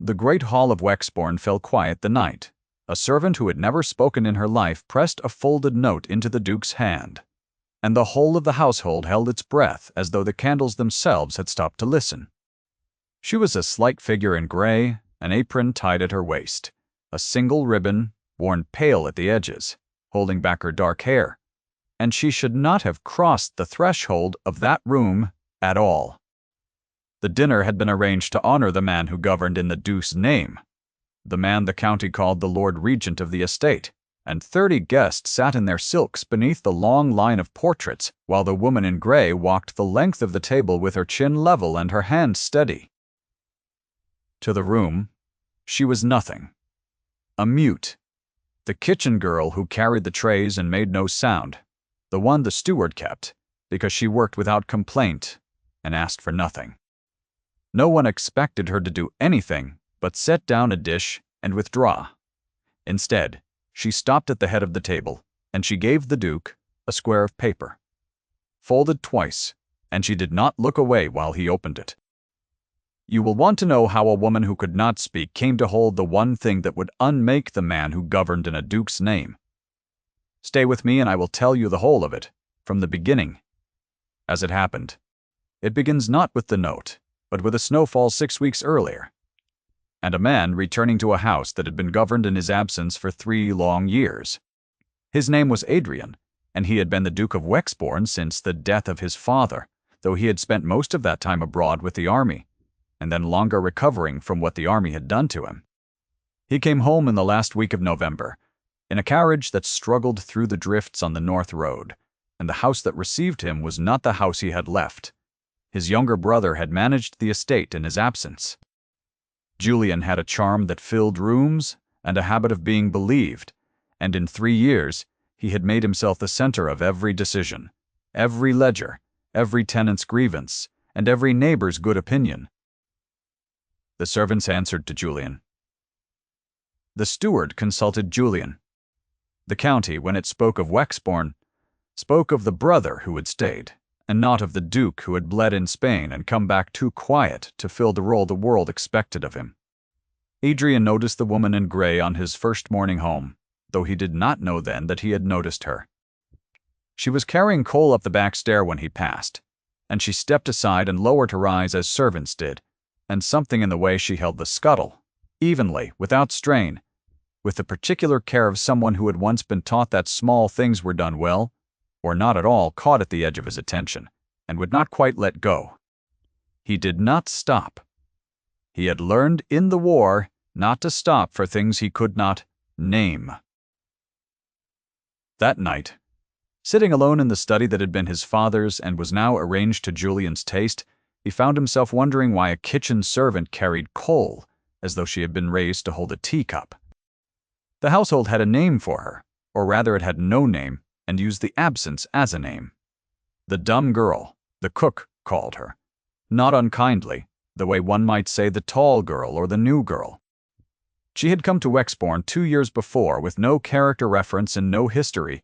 The great hall of Wexbourne fell quiet the night. A servant who had never spoken in her life pressed a folded note into the Duke's hand, and the whole of the household held its breath as though the candles themselves had stopped to listen. She was a slight figure in grey, an apron tied at her waist, a single ribbon, worn pale at the edges, holding back her dark hair, and she should not have crossed the threshold of that room at all. The dinner had been arranged to honor the man who governed in the Duke's name, the man the county called the Lord Regent of the estate, and 30 guests sat in their silks beneath the long line of portraits, while the woman in grey walked the length of the table with her chin level and her hand steady. To the room, she was nothing. A mute. The kitchen girl who carried the trays and made no sound, the one the steward kept, because she worked without complaint and asked for nothing. No one expected her to do anything but set down a dish and withdraw. Instead, she stopped at the head of the table, and she gave the Duke a square of paper, folded twice, and she did not look away while he opened it. You will want to know how a woman who could not speak came to hold the one thing that would unmake the man who governed in a duke's name. Stay with me and I will tell you the whole of it, from the beginning. As it happened, it begins not with the note, but with a snowfall 6 weeks earlier, and a man returning to a house that had been governed in his absence for 3 long years. His name was Adrian, and he had been the Duke of Wexbourne since the death of his father, though he had spent most of that time abroad with the army, and then longer recovering from what the army had done to him. He came home in the last week of November, in a carriage that struggled through the drifts on the North Road, and the house that received him was not the house he had left. His younger brother had managed the estate in his absence. Julian had a charm that filled rooms and a habit of being believed, and in 3 years he had made himself the center of every decision, every ledger, every tenant's grievance, and every neighbor's good opinion. The servants answered to Julian. The steward consulted Julian. The county, when it spoke of Wexbourne, spoke of the brother who had stayed, and not of the Duke who had bled in Spain and come back too quiet to fill the role the world expected of him. Adrian noticed the woman in grey on his first morning home, though he did not know then that he had noticed her. She was carrying coal up the back stair when he passed, and she stepped aside and lowered her eyes as servants did, and something in the way she held the scuttle, evenly, without strain, with the particular care of someone who had once been taught that small things were done well, or not at all, caught at the edge of his attention, and would not quite let go. He did not stop. He had learned in the war not to stop for things he could not name. That night, sitting alone in the study that had been his father's and was now arranged to Julian's taste, he found himself wondering why a kitchen servant carried coal, as though she had been raised to hold a teacup. The household had a name for her, or rather it had no name, and used the absence as a name. The dumb girl, the cook, called her, not unkindly, the way one might say the tall girl or the new girl. She had come to Wexbourne 2 years before with no character reference and no history.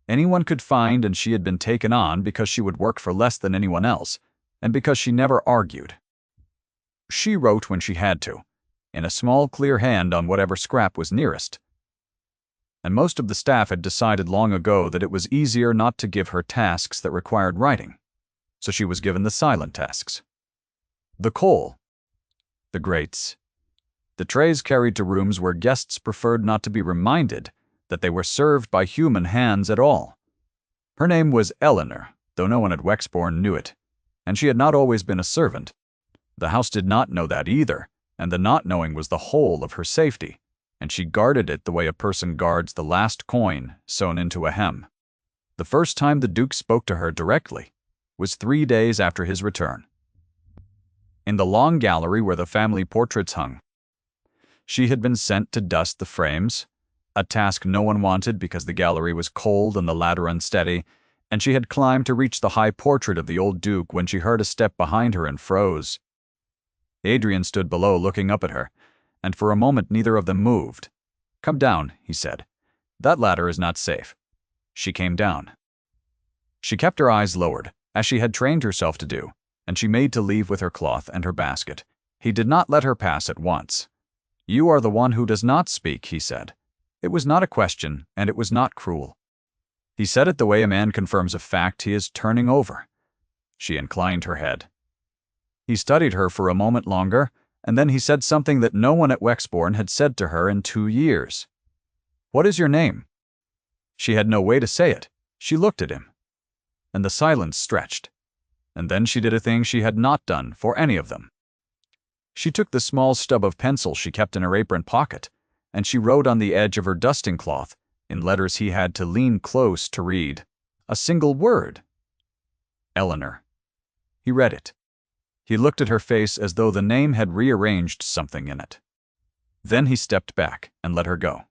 Anyone could find, and she had been taken on because she would work for less than anyone else, and because she never argued. She wrote when she had to, in a small clear hand on whatever scrap was nearest. And most of the staff had decided long ago that it was easier not to give her tasks that required writing, so she was given the silent tasks. The coal, the grates, the trays carried to rooms where guests preferred not to be reminded that they were served by human hands at all. Her name was Eleanor, though no one at Wexbourne knew it, and she had not always been a servant. The house did not know that either, and the not knowing was the whole of her safety, and she guarded it the way a person guards the last coin sewn into a hem. The first time the Duke spoke to her directly was 3 days after his return, in the long gallery where the family portraits hung. She had been sent to dust the frames, a task no one wanted because the gallery was cold and the ladder unsteady, and she had climbed to reach the high portrait of the old Duke when she heard a step behind her and froze. Adrian stood below looking up at her, and for a moment neither of them moved. "Come down," he said. "That ladder is not safe." She came down. She kept her eyes lowered, as she had trained herself to do, and she made to leave with her cloth and her basket. He did not let her pass at once. "You are the one who does not speak," he said. It was not a question, and it was not cruel. He said it the way a man confirms a fact he is turning over. She inclined her head. He studied her for a moment longer, and then he said something that no one at Wexbourne had said to her in 2 years. "What is your name?" She had no way to say it. She looked at him. And the silence stretched. And then she did a thing she had not done for any of them. She took the small stub of pencil she kept in her apron pocket, and she wrote on the edge of her dusting cloth, in letters he had to lean close to read, a single word. Eleanor. He read it. He looked at her face as though the name had rearranged something in it. Then he stepped back and let her go.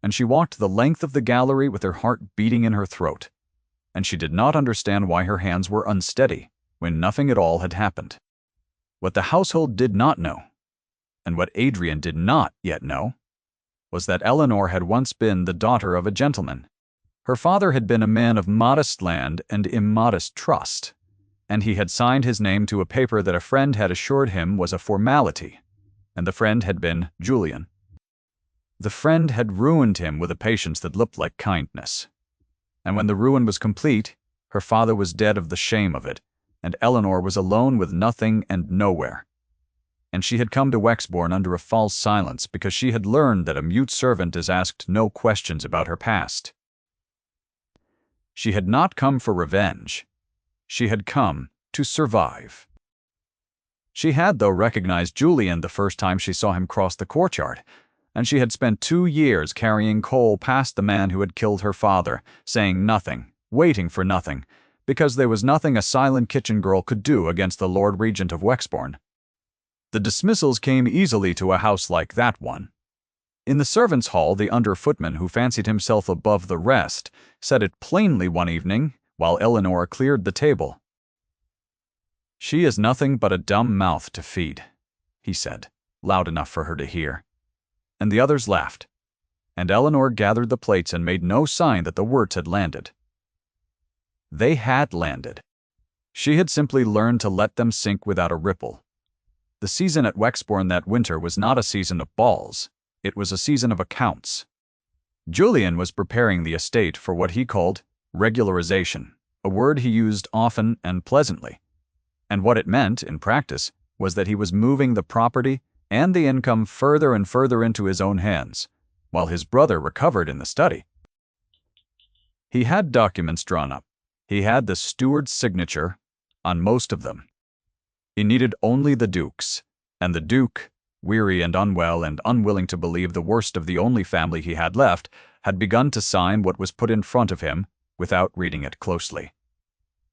And she walked the length of the gallery with her heart beating in her throat, and she did not understand why her hands were unsteady when nothing at all had happened. What the household did not know, and what Adrian did not yet know, was that Eleanor had once been the daughter of a gentleman. Her father had been a man of modest land and immodest trust, and he had signed his name to a paper that a friend had assured him was a formality, and the friend had been Julian. The friend had ruined him with a patience that looked like kindness. And when the ruin was complete, her father was dead of the shame of it, and Eleanor was alone with nothing and nowhere. And she had come to Wexbourne under a false silence because she had learned that a mute servant is asked no questions about her past. She had not come for revenge. She had come to survive. She had, though, recognized Julian the first time she saw him cross the courtyard, and she had spent 2 years carrying coal past the man who had killed her father, saying nothing, waiting for nothing, because there was nothing a silent kitchen girl could do against the Lord Regent of Wexbourne. The dismissals came easily to a house like that one. In the servants' hall, the under-footman, who fancied himself above the rest, said it plainly one evening while Eleanor cleared the table. "She is nothing but a dumb mouth to feed," he said, loud enough for her to hear. And the others laughed, and Eleanor gathered the plates and made no sign that the words had landed. They had landed. She had simply learned to let them sink without a ripple. The season at Wexbourne that winter was not a season of balls. It was a season of accounts. Julian was preparing the estate for what he called regularization, a word he used often and pleasantly. And what it meant, in practice, was that he was moving the property and the income further and further into his own hands, while his brother recovered in the study. He had documents drawn up. He had the steward's signature on most of them. He needed only the Duke's, and the Duke, weary and unwell and unwilling to believe the worst of the only family he had left, had begun to sign what was put in front of him without reading it closely.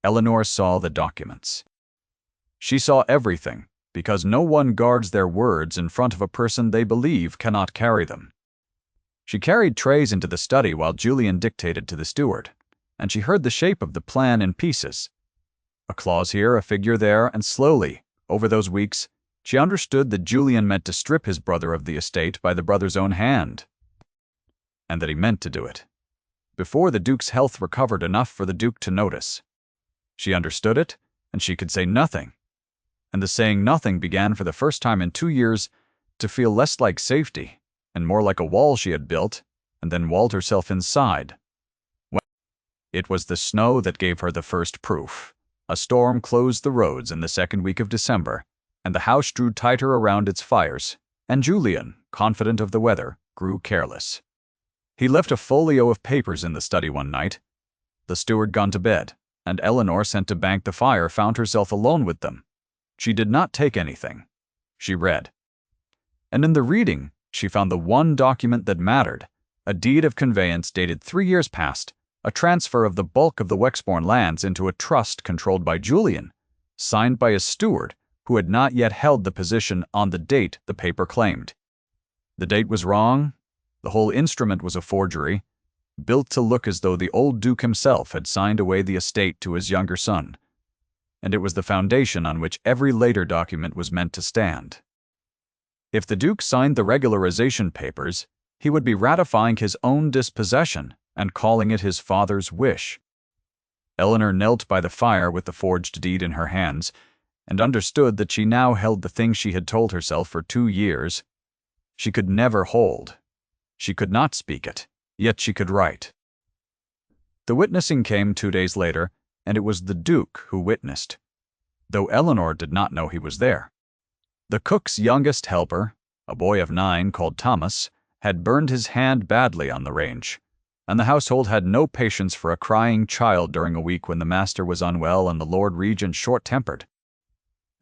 Eleanor saw the documents. She saw everything, because no one guards their words in front of a person they believe cannot carry them. She carried trays into the study while Julian dictated to the steward, and she heard the shape of the plan in pieces. A clause here, a figure there, and slowly, over those weeks, she understood that Julian meant to strip his brother of the estate by the brother's own hand, and that he meant to do it before the Duke's health recovered enough for the Duke to notice. She understood it, and she could say nothing. And the saying nothing began for the first time in 2 years to feel less like safety and more like a wall she had built and then walled herself inside. It was the snow that gave her the first proof. A storm closed the roads in the second week of December, and the house drew tighter around its fires, and Julian, confident of the weather, grew careless. He left a folio of papers in the study one night. The steward gone to bed, and Eleanor, sent to bank the fire, found herself alone with them. She did not take anything. She read. And in the reading, she found the one document that mattered, a deed of conveyance dated 3 years past, a transfer of the bulk of the Wexbourne lands into a trust controlled by Julian, signed by a steward who had not yet held the position on the date the paper claimed. The date was wrong. The whole instrument was a forgery, built to look as though the old Duke himself had signed away the estate to his younger son. And it was the foundation on which every later document was meant to stand. If the Duke signed the regularization papers, he would be ratifying his own dispossession and calling it his father's wish. Eleanor knelt by the fire with the forged deed in her hands, and understood that she now held the thing she had told herself for 2 years. She could never hold. She could not speak it, yet she could write. The witnessing came 2 days later, and it was the Duke who witnessed, though Eleanor did not know he was there. The cook's youngest helper, a boy of 9 called Thomas, had burned his hand badly on the range, and the household had no patience for a crying child during a week when the master was unwell and the Lord Regent short-tempered.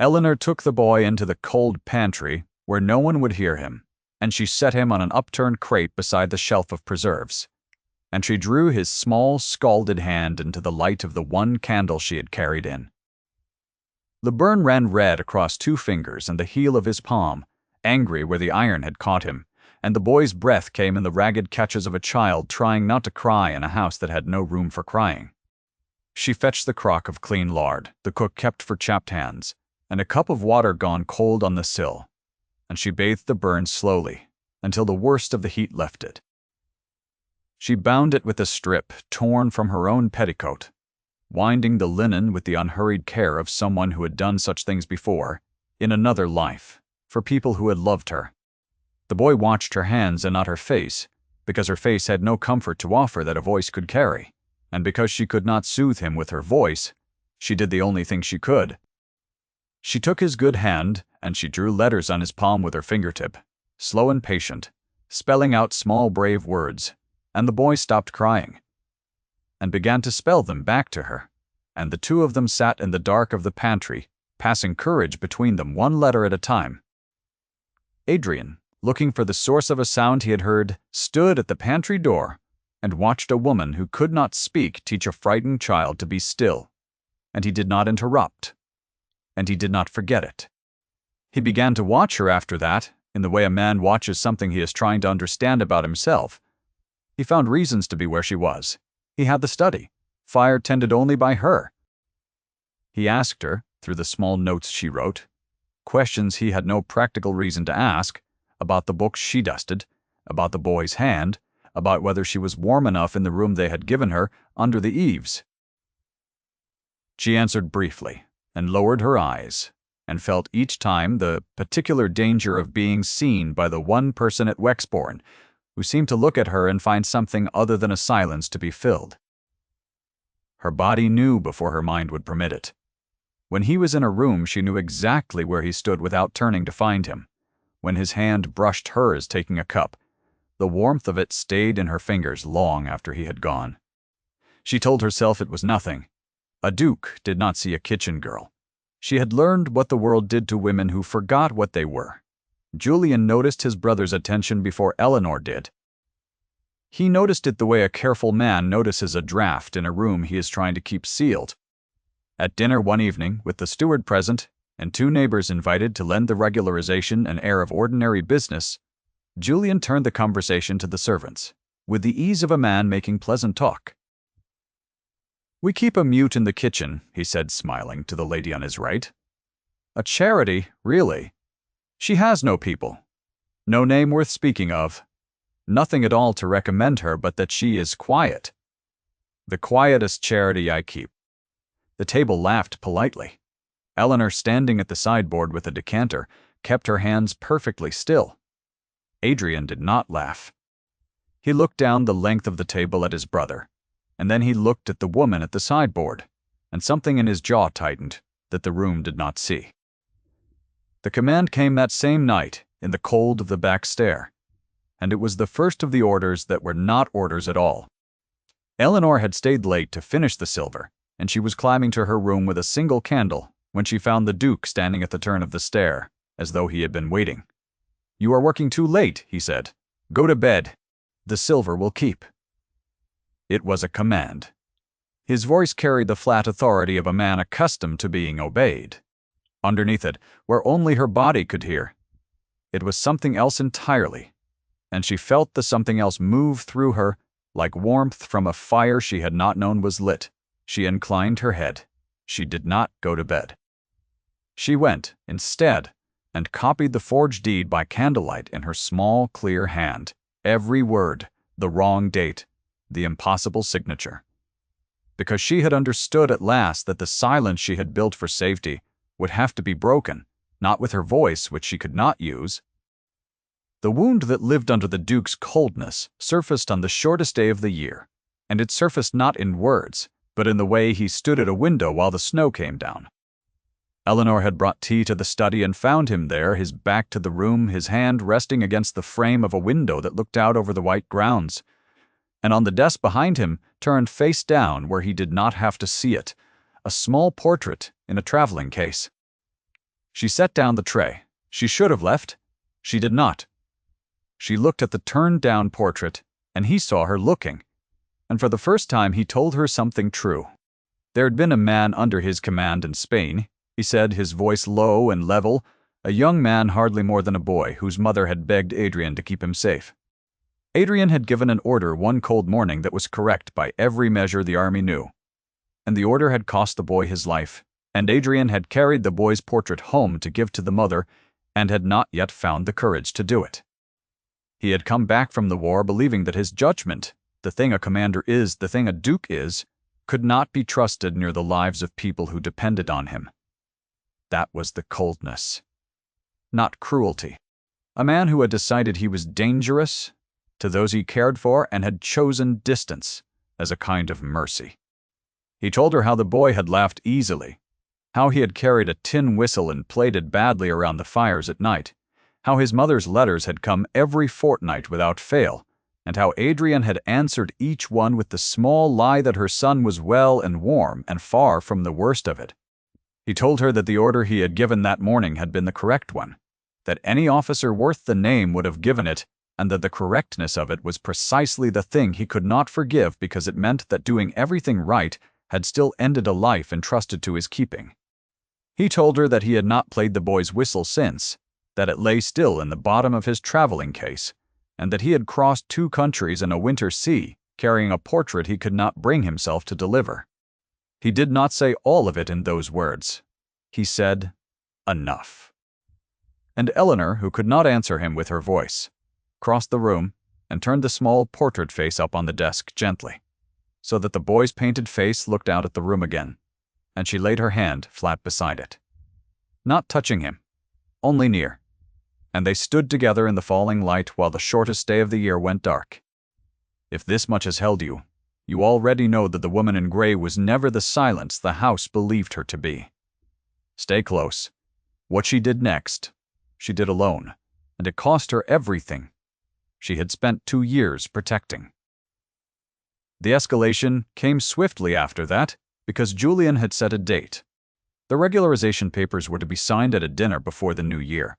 Eleanor took the boy into the cold pantry, where no one would hear him, and she set him on an upturned crate beside the shelf of preserves, and she drew his small, scalded hand into the light of the one candle she had carried in. The burn ran red across 2 fingers and the heel of his palm, angry where the iron had caught him, and the boy's breath came in the ragged catches of a child trying not to cry in a house that had no room for crying. She fetched the crock of clean lard the cook kept for chapped hands, and a cup of water gone cold on the sill, and she bathed the burn slowly, until the worst of the heat left it. She bound it with a strip torn from her own petticoat, winding the linen with the unhurried care of someone who had done such things before, in another life, for people who had loved her. The boy watched her hands and not her face, because her face had no comfort to offer that a voice could carry, and because she could not soothe him with her voice, she did the only thing she could. She took his good hand, and she drew letters on his palm with her fingertip, slow and patient, spelling out small brave words, and the boy stopped crying, and began to spell them back to her, and the 2 of them sat in the dark of the pantry, passing courage between them 1 letter at a time. Adrian, looking for the source of a sound he had heard, stood at the pantry door and watched a woman who could not speak teach a frightened child to be still, and he did not interrupt, and he did not forget it. He began to watch her after that, in the way a man watches something he is trying to understand about himself. He found reasons to be where she was. He had the study, fire tended only by her. He asked her, through the small notes she wrote, questions he had no practical reason to ask, about the books she dusted, about the boy's hand, about whether she was warm enough in the room they had given her under the eaves. She answered briefly, and lowered her eyes, and felt each time the particular danger of being seen by the one person at Wexbourne who seemed to look at her and find something other than a silence to be filled. Her body knew before her mind would permit it. When he was in a room, she knew exactly where he stood without turning to find him. When his hand brushed hers taking a cup, the warmth of it stayed in her fingers long after he had gone. She told herself it was nothing. A duke did not see a kitchen girl. She had learned what the world did to women who forgot what they were. Julian noticed his brother's attention before Eleanor did. He noticed it the way a careful man notices a draft in a room he is trying to keep sealed. At dinner one evening, with the steward present and 2 neighbors invited to lend the regularization an air of ordinary business, Julian turned the conversation to the servants, with the ease of a man making pleasant talk. "We keep a mute in the kitchen," he said, smiling, to the lady on his right. "A charity, really. She has no people, no name worth speaking of, nothing at all to recommend her but that she is quiet. The quietest charity I keep." The table laughed politely. Eleanor, standing at the sideboard with a decanter, kept her hands perfectly still. Adrian did not laugh. He looked down the length of the table at his brother, and then he looked at the woman at the sideboard, and something in his jaw tightened that the room did not see. The command came that same night, in the cold of the back stair, and it was the first of the orders that were not orders at all. Eleanor had stayed late to finish the silver, and she was climbing to her room with a single candle when she found the Duke standing at the turn of the stair, as though he had been waiting. "You are working too late," he said. "Go to bed. The silver will keep." It was a command. His voice carried the flat authority of a man accustomed to being obeyed. Underneath it, where only her body could hear, it was something else entirely, and she felt the something else move through her like warmth from a fire she had not known was lit. She inclined her head. She did not go to bed. She went, instead, and copied the forged deed by candlelight in her small, clear hand, every word, the wrong date, the impossible signature. Because she had understood at last that the silence she had built for safety would have to be broken, not with her voice, which she could not use. The wound that lived under the Duke's coldness surfaced on the shortest day of the year, and it surfaced not in words, but in the way he stood at a window while the snow came down. Eleanor had brought tea to the study and found him there, his back to the room, his hand resting against the frame of a window that looked out over the white grounds. And on the desk behind him, turned face down where he did not have to see it, a small portrait in a traveling case. She set down the tray. She should have left. She did not. She looked at the turned-down portrait, and he saw her looking. And for the first time he told her something true. There had been a man under his command in Spain, he said, his voice low and level, a young man hardly more than a boy, whose mother had begged Adrian to keep him safe. Adrian had given an order one cold morning that was correct by every measure the army knew. And the order had cost the boy his life, and Adrian had carried the boy's portrait home to give to the mother, and had not yet found the courage to do it. He had come back from the war believing that his judgment, the thing a commander is, the thing a duke is, could not be trusted near the lives of people who depended on him. That was the coldness, not cruelty. A man who had decided he was dangerous to those he cared for and had chosen distance as a kind of mercy. He told her how the boy had laughed easily, how he had carried a tin whistle and played it badly around the fires at night, how his mother's letters had come every fortnight without fail, and how Adrian had answered each one with the small lie that her son was well and warm and far from the worst of it. He told her that the order he had given that morning had been the correct one, that any officer worth the name would have given it, and that the correctness of it was precisely the thing he could not forgive because it meant that doing everything right had still ended a life entrusted to his keeping. He told her that he had not played the boy's whistle since, that it lay still in the bottom of his traveling case, and that he had crossed 2 countries and a winter sea, carrying a portrait he could not bring himself to deliver. He did not say all of it in those words. He said, "Enough." And Eleanor, who could not answer him with her voice, crossed the room and turned the small portrait face up on the desk gently, so that the boy's painted face looked out at the room again, and she laid her hand flat beside it. Not touching him, only near, and they stood together in the falling light while the shortest day of the year went dark. If this much has held you, you already know that the woman in gray was never the Silence the house believed her to be. Stay close. What she did next, she did alone, and it cost her everything she had spent 2 years protecting. The escalation came swiftly after that because Julian had set a date. The regularization papers were to be signed at a dinner before the new year,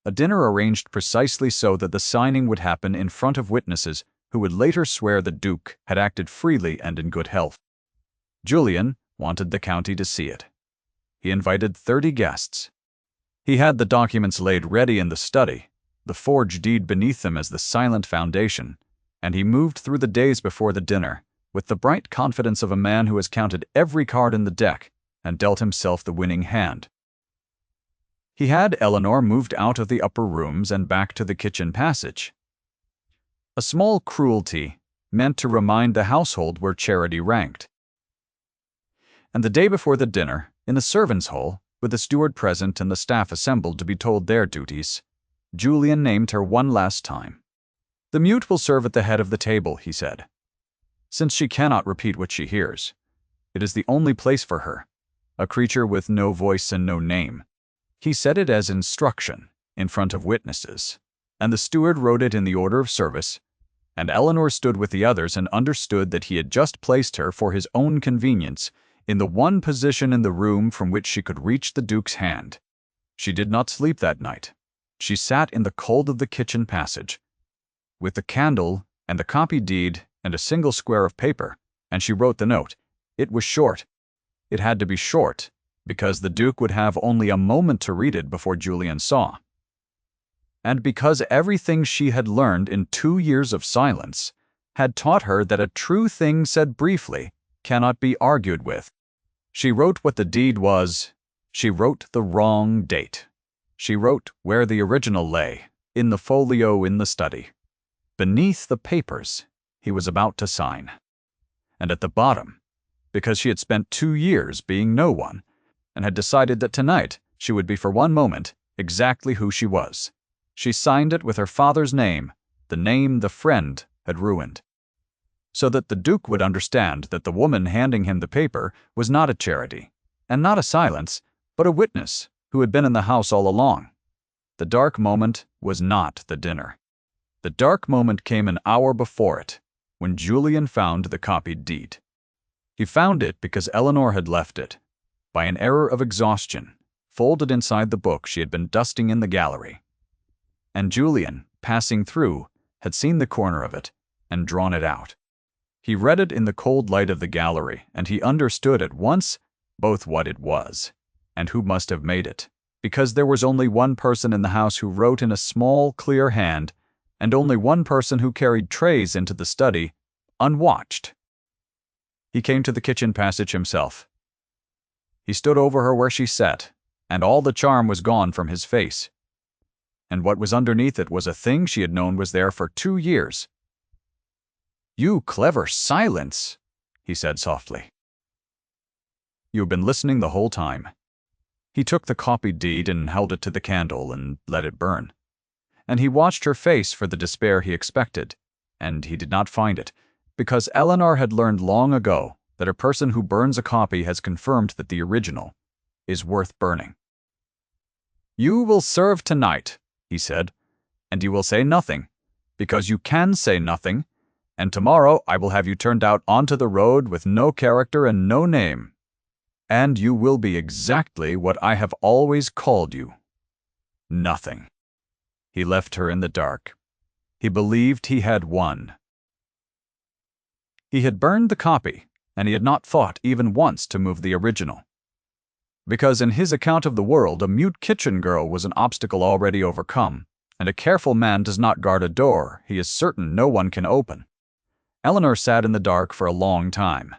a dinner arranged precisely so that the signing would happen in front of witnesses who would later swear the Duke had acted freely and in good health. Julian wanted the county to see it. He invited 30 guests. He had the documents laid ready in the study, the forged deed beneath them as the silent foundation, and he moved through the days before the dinner with the bright confidence of a man who has counted every card in the deck and dealt himself the winning hand. He had Eleanor moved out of the upper rooms and back to the kitchen passage. A small cruelty meant to remind the household where charity ranked. And the day before the dinner, in the servants' hall, with the steward present and the staff assembled to be told their duties, Julian named her one last time. "The mute will serve at the head of the table," he said, "since she cannot repeat what she hears. It is the only place for her, a creature with no voice and no name." He said it as instruction, in front of witnesses, and the steward wrote it in the order of service, and Eleanor stood with the others and understood that he had just placed her for his own convenience in the one position in the room from which she could reach the Duke's hand. She did not sleep that night. She sat in the cold of the kitchen passage, with the candle and the copy deed and a single square of paper, and she wrote the note. It was short. It had to be short, because the Duke would have only a moment to read it before Julian saw. And because everything she had learned in 2 years of silence had taught her that a true thing said briefly cannot be argued with. She wrote what the deed was. She wrote the wrong date. She wrote where the original lay, in the folio in the study, beneath the papers he was about to sign. And at the bottom, because she had spent 2 years being no one, and had decided that tonight she would be for one moment exactly who she was. She signed it with her father's name, the name the friend had ruined, so that the Duke would understand that the woman handing him the paper was not a Charity, and not a Silence, but a witness who had been in the house all along. The dark moment was not the dinner. The dark moment came an hour before it, when Julian found the copied deed. He found it because Eleanor had left it, by an error of exhaustion, folded inside the book she had been dusting in the gallery. And Julian, passing through, had seen the corner of it and drawn it out. He read it in the cold light of the gallery, and he understood at once both what it was and who must have made it, because there was only one person in the house who wrote in a small, clear hand, and only one person who carried trays into the study, unwatched. He came to the kitchen passage himself. He stood over her where she sat, and all the charm was gone from his face. And what was underneath it was a thing she had known was there for 2 years. "You clever Silence," he said softly. "You have been listening the whole time." He took the copied deed and held it to the candle and let it burn. And he watched her face for the despair he expected, and he did not find it, because Eleanor had learned long ago that a person who burns a copy has confirmed that the original is worth burning. "You will serve tonight," he said, "and you will say nothing, because you can say nothing, and tomorrow I will have you turned out onto the road with no character and no name. And you will be exactly what I have always called you. Nothing." He left her in the dark. He believed he had won. He had burned the copy, and he had not thought even once to move the original. Because in his account of the world, a mute kitchen girl was an obstacle already overcome, and a careful man does not guard a door he is certain no one can open. Eleanor sat in the dark for a long time.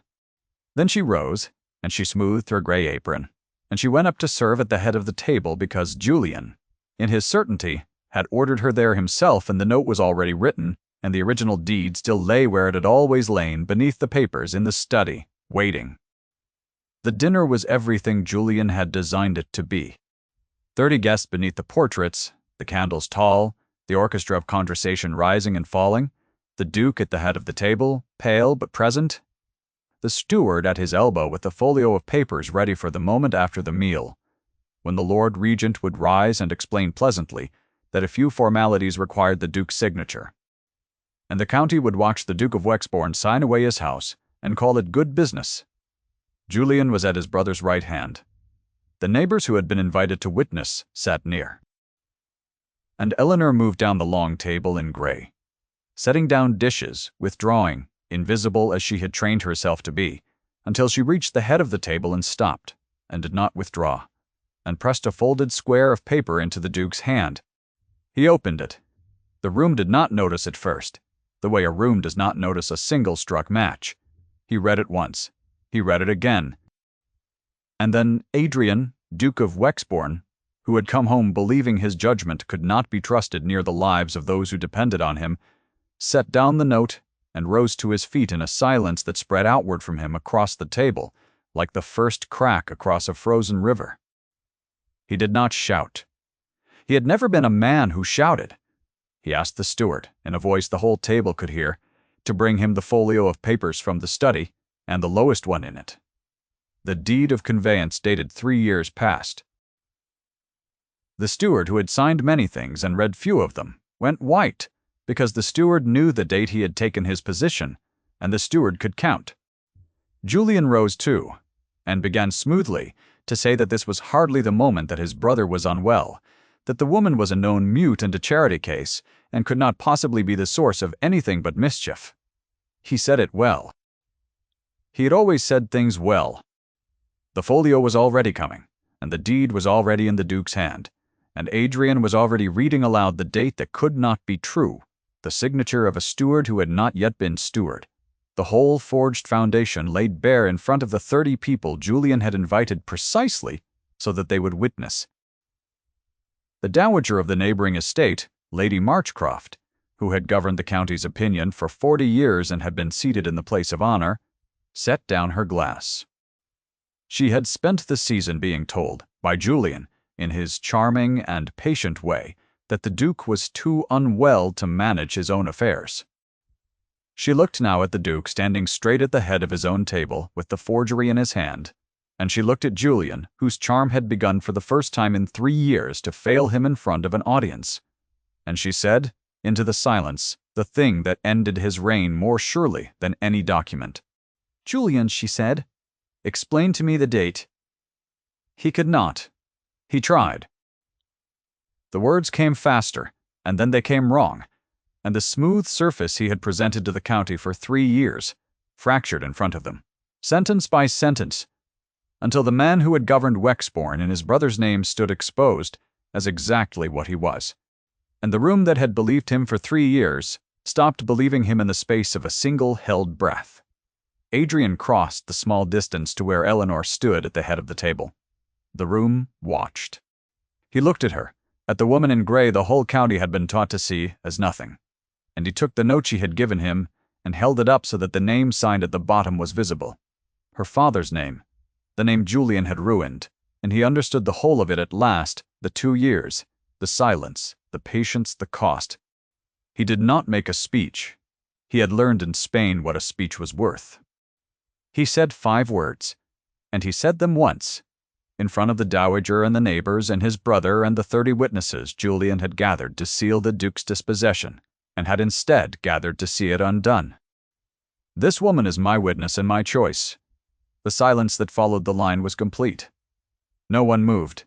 Then she rose, and she smoothed her gray apron, and she went up to serve at the head of the table because Julian, in his certainty, had ordered her there himself, and the note was already written, and the original deed still lay where it had always lain, beneath the papers in the study, waiting. The dinner was everything Julian had designed it to be. 30 guests beneath the portraits, the candles tall, the orchestra of conversation rising and falling, the Duke at the head of the table, pale but present, the steward at his elbow with the folio of papers ready for the moment after the meal, when the Lord Regent would rise and explain pleasantly that a few formalities required the Duke's signature. And the county would watch the Duke of Wexbourne sign away his house and call it good business. Julian was at his brother's right hand. The neighbors who had been invited to witness sat near. And Eleanor moved down the long table in gray, setting down dishes, withdrawing, invisible as she had trained herself to be, until she reached the head of the table and stopped, and did not withdraw, and pressed a folded square of paper into the Duke's hand. He opened it. The room did not notice it first, the way a room does not notice a single struck match. He read it once. He read it again. And then Adrian, Duke of Wexbourne, who had come home believing his judgment could not be trusted near the lives of those who depended on him, set down the note and rose to his feet in a silence that spread outward from him across the table, like the first crack across a frozen river. He did not shout. He had never been a man who shouted. He asked the steward, in a voice the whole table could hear, to bring him the folio of papers from the study, and the lowest one in it. The deed of conveyance dated 3 years past. The steward, who had signed many things and read few of them, went white, because the steward knew the date he had taken his position, and the steward could count. Julian rose too, and began smoothly to say that this was hardly the moment, that his brother was unwell, that the woman was a known mute and a Charity case, and could not possibly be the source of anything but mischief. He said it well. He had always said things well. The folio was already coming, and the deed was already in the Duke's hand, and Adrian was already reading aloud the date that could not be true, the signature of a steward who had not yet been steward. The whole forged foundation laid bare in front of the 30 people Julian had invited precisely so that they would witness. The dowager of the neighboring estate, Lady Marchcroft, who had governed the county's opinion for 40 years and had been seated in the place of honor, set down her glass. She had spent the season being told, by Julian, in his charming and patient way, that the Duke was too unwell to manage his own affairs. She looked now at the Duke standing straight at the head of his own table with the forgery in his hand, and she looked at Julian, whose charm had begun for the first time in 3 years to fail him in front of an audience. And she said, into the silence, the thing that ended his reign more surely than any document. "Julian," she said, "explain to me the date." He could not. He tried. The words came faster, and then they came wrong, and the smooth surface he had presented to the county for 3 years fractured in front of them, sentence by sentence, until the man who had governed Wexbourne in his brother's name stood exposed as exactly what he was, and the room that had believed him for 3 years stopped believing him in the space of a single held breath. Adrian crossed the small distance to where Eleanor stood at the head of the table. The room watched. He looked at her, at the woman in gray the whole county had been taught to see as nothing, and he took the note she had given him and held it up so that the name signed at the bottom was visible. Her father's name, the name Julian had ruined, and he understood the whole of it at last, the 2 years, the silence, the patience, the cost. He did not make a speech. He had learned in Spain what a speech was worth. He said 5 words, and he said them once, in front of the dowager and the neighbors and his brother and the 30 witnesses Julian had gathered to seal the Duke's dispossession, and had instead gathered to see it undone. "This woman is my witness and my choice." The silence that followed the line was complete. No one moved.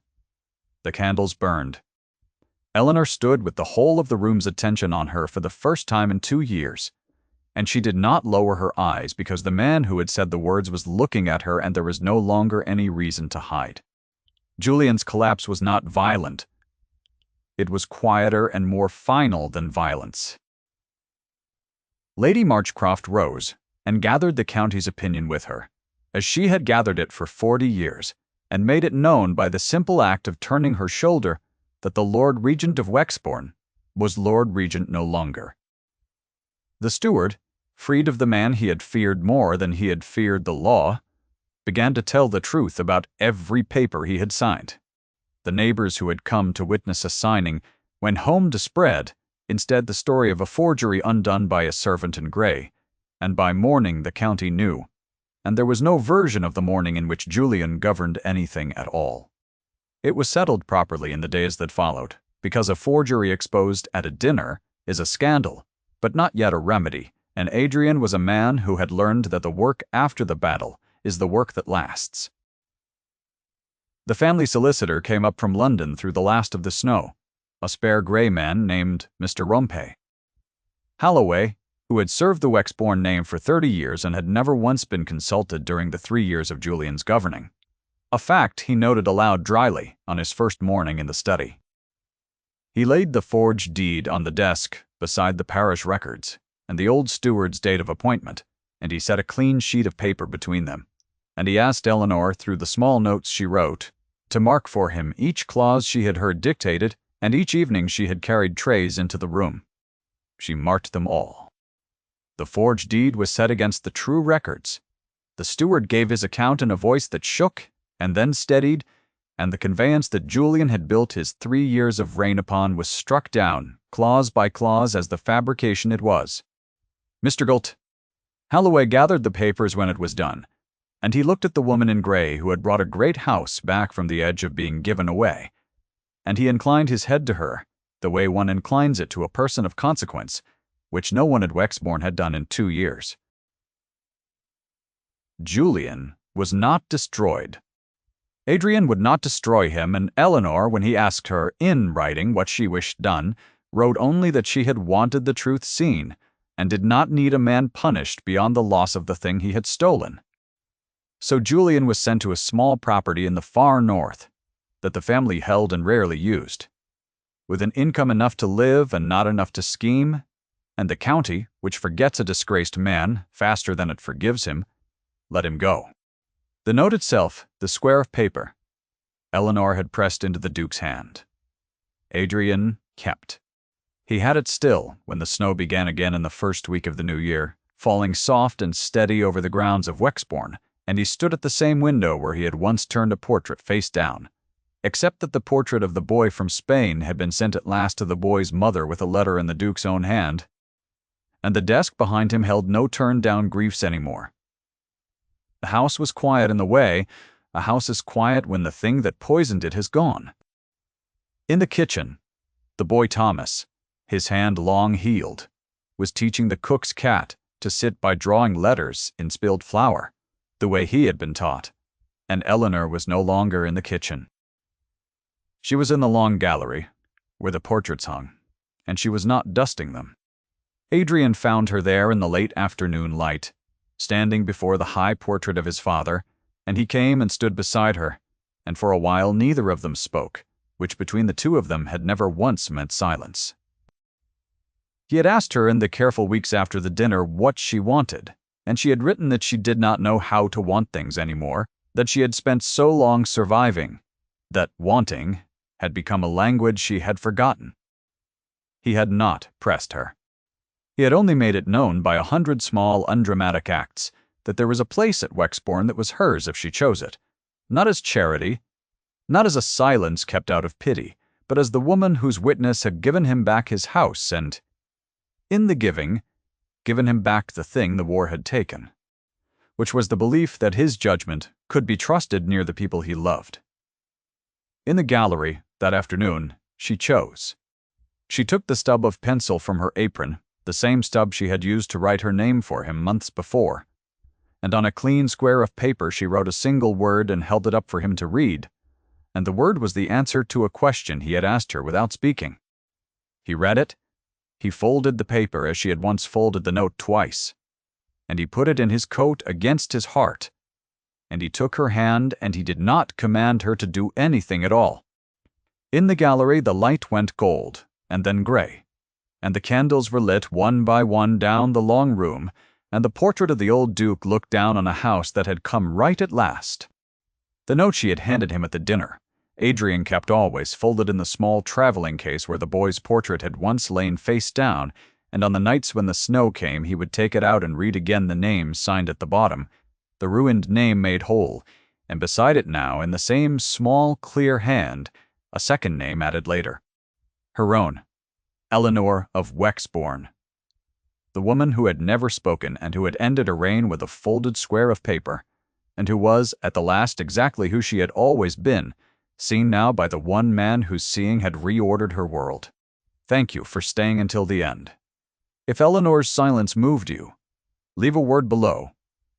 The candles burned. Eleanor stood with the whole of the room's attention on her for the first time in 2 years, and she did not lower her eyes because the man who had said the words was looking at her and there was no longer any reason to hide. Julian's collapse was not violent. It was quieter and more final than violence. Lady Marchcroft rose and gathered the county's opinion with her, as she had gathered it for 40 years, and made it known by the simple act of turning her shoulder that the Lord Regent of Wexbourne was Lord Regent no longer. The steward, freed of the man he had feared more than he had feared the law, began to tell the truth about every paper he had signed. The neighbors who had come to witness a signing went home to spread, instead, the story of a forgery undone by a servant in grey, and by morning the county knew, and there was no version of the morning in which Julian governed anything at all. It was settled properly in the days that followed, because a forgery exposed at a dinner is a scandal, but not yet a remedy, and Adrian was a man who had learned that the work after the battle is the work that lasts. The family solicitor came up from London through the last of the snow, a spare grey man named Mr. Rompe. Halloway, who had served the Wexbourne name for 30 years and had never once been consulted during the 3 years of Julian's governing, a fact he noted aloud dryly on his first morning in the study. He laid the forged deed on the desk beside the parish records and the old steward's date of appointment, and he set a clean sheet of paper between them, and he asked Eleanor, through the small notes she wrote, to mark for him each clause she had heard dictated and each evening she had carried trays into the room. She marked them all. The forged deed was set against the true records. The steward gave his account in a voice that shook and then steadied, and the conveyance that Julian had built his 3 years of reign upon was struck down, clause by clause, as the fabrication it was. Mr. Galt. Halloway gathered the papers when it was done, and he looked at the woman in grey who had brought a great house back from the edge of being given away, and he inclined his head to her, the way one inclines it to a person of consequence, which no one at Wexbourne had done in 2 years. Julian was not destroyed. Adrian would not destroy him, and Eleanor, when he asked her, in writing, what she wished done, wrote only that she had wanted the truth seen, and did not need a man punished beyond the loss of the thing he had stolen. So Julian was sent to a small property in the far north, that the family held and rarely used, with an income enough to live and not enough to scheme, and the county, which forgets a disgraced man faster than it forgives him, let him go. The note itself, the square of paper, Eleanor had pressed into the Duke's hand. Adrian kept. He had it still when the snow began again in the first week of the new year, falling soft and steady over the grounds of Wexbourne, and he stood at the same window where he had once turned a portrait face down, except that the portrait of the boy from Spain had been sent at last to the boy's mother with a letter in the Duke's own hand, and the desk behind him held no turned-down griefs anymore. The house was quiet in the way. A house is quiet when the thing that poisoned it has gone. In the kitchen, the boy Thomas, his hand long healed, was teaching the cook's cat to sit by drawing letters in spilled flour, the way he had been taught, and Eleanor was no longer in the kitchen. She was in the long gallery, where the portraits hung, and she was not dusting them. Adrian found her there in the late afternoon light, standing before the high portrait of his father, and he came and stood beside her, and for a while neither of them spoke, which between the two of them had never once meant silence. He had asked her in the careful weeks after the dinner what she wanted, and she had written that she did not know how to want things anymore, that she had spent so long surviving, that wanting had become a language she had forgotten. He had not pressed her. He had only made it known by 100 small, undramatic acts that there was a place at Wexbourne that was hers if she chose it, not as charity, not as a silence kept out of pity, but as the woman whose witness had given him back his house and, in the giving, given him back the thing the war had taken, which was the belief that his judgment could be trusted near the people he loved. In the gallery, that afternoon, she chose. She took the stub of pencil from her apron, the same stub she had used to write her name for him months before, and on a clean square of paper she wrote a single word and held it up for him to read, and the word was the answer to a question he had asked her without speaking. He read it, he folded the paper as she had once folded the note twice, and he put it in his coat against his heart, and he took her hand and he did not command her to do anything at all. In the gallery the light went gold, and then gray, and the candles were lit one by one down the long room, and the portrait of the old Duke looked down on a house that had come right at last. The note she had handed him at the dinner, Adrian kept always folded in the small traveling case where the boy's portrait had once lain face down, and on the nights when the snow came he would take it out and read again the name signed at the bottom, the ruined name made whole, and beside it now, in the same small, clear hand, a second name added later. Her own, Eleanor of Wexbourne. The woman who had never spoken and who had ended a reign with a folded square of paper, and who was, at the last, exactly who she had always been, seen now by the one man whose seeing had reordered her world. Thank you for staying until the end. If Eleanor's silence moved you, leave a word below,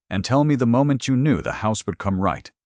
and tell me the moment you knew the house would come right.